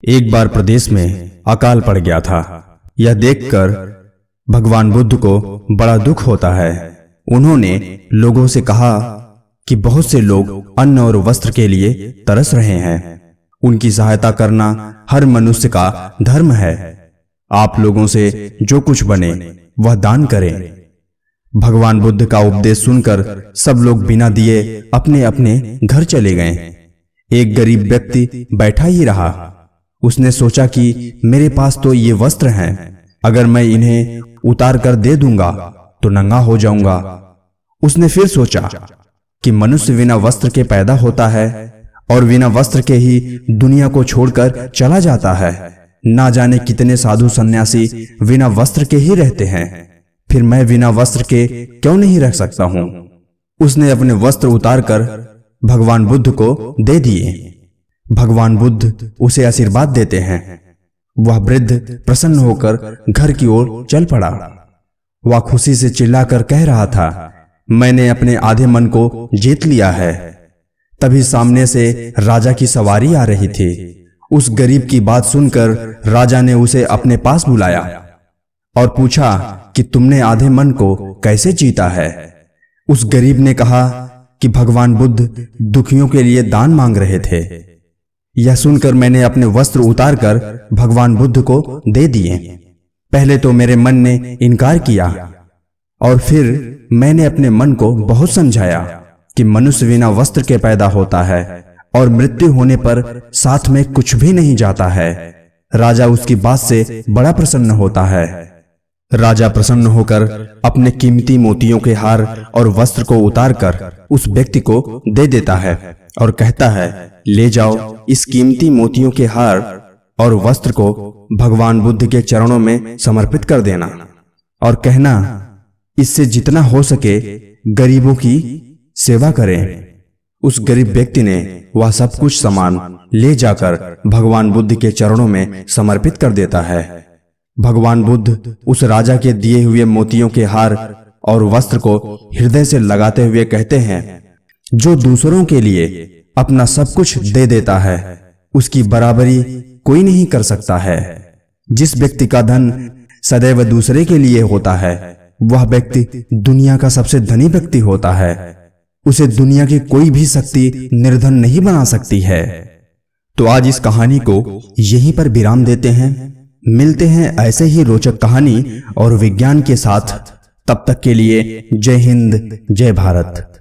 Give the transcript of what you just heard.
एक बार प्रदेश में अकाल पड़ गया था। यह देखकर भगवान बुद्ध को बड़ा दुख होता है। उन्होंने लोगों से कहा कि बहुत से लोग अन्न और वस्त्र के लिए तरस रहे हैं। उनकी सहायता करना हर मनुष्य का धर्म है। आप लोगों से जो कुछ बने वह दान करें। भगवान बुद्ध का उपदेश सुनकर सब लोग बिना दिए अपने अपने घर चले गए। एक गरीब व्यक्ति बैठा ही रहा। उसने सोचा कि मेरे पास तो ये वस्त्र हैं, अगर मैं इन्हें उतार कर दे दूंगा तो नंगा हो जाऊंगा। उसने फिर सोचा कि मनुष्य बिना वस्त्र के पैदा होता है और बिना वस्त्र के ही दुनिया को छोड़कर चला जाता है। ना जाने कितने साधु सन्यासी बिना वस्त्र के ही रहते हैं, फिर मैं बिना वस्त्र के क्यों नहीं रह सकता हूं। उसने अपने वस्त्र उतारकर भगवान बुद्ध को दे दिए। भगवान बुद्ध उसे आशीर्वाद देते हैं। वह वृद्ध प्रसन्न होकर घर की ओर चल पड़ा। वह खुशी से चिल्लाकर कह रहा था, मैंने अपने आधे मन को जीत लिया है। तभी सामने से राजा की सवारी आ रही थी। उस गरीब की बात सुनकर राजा ने उसे अपने पास बुलाया और पूछा कि तुमने आधे मन को कैसे जीता है। उस गरीब ने कहा कि भगवान बुद्ध दुखियों के लिए दान मांग रहे थे। यह सुनकर मैंने अपने वस्त्र उतारकर भगवान बुद्ध को दे दिए। पहले तो मेरे मन ने इनकार किया और फिर मैंने अपने मन को बहुत समझाया कि मनुष्य बिना वस्त्र के पैदा होता है और मृत्यु होने पर साथ में कुछ भी नहीं जाता है। राजा उसकी बात से बड़ा प्रसन्न होता है। राजा प्रसन्न होकर अपने कीमती मोतियों के हार और वस्त्र को उतारकर उस व्यक्ति को दे देता है और कहता है, ले जाओ इस कीमती मोतियों के हार और वस्त्र को भगवान बुद्ध के चरणों में समर्पित कर देना और कहना, इससे जितना हो सके गरीबों की सेवा करें। उस गरीब व्यक्ति ने वह सब कुछ सामान ले जाकर भगवान बुद्ध के चरणों में समर्पित कर देता है। भगवान बुद्ध उस राजा के दिए हुए मोतियों के हार और वस्त्र को हृदय से लगाते हुए कहते हैं, जो दूसरों के लिए अपना सब कुछ दे देता है उसकी बराबरी कोई नहीं कर सकता है। जिस व्यक्ति का धन सदैव दूसरे के लिए होता है वह व्यक्ति दुनिया का सबसे धनी व्यक्ति होता है। उसे दुनिया की कोई भी शक्ति निर्धन नहीं बना सकती है। तो आज इस कहानी को यहीं पर विराम देते हैं। मिलते हैं ऐसे ही रोचक कहानी और विज्ञान के साथ। तब तक के लिए जय हिंद, जय भारत।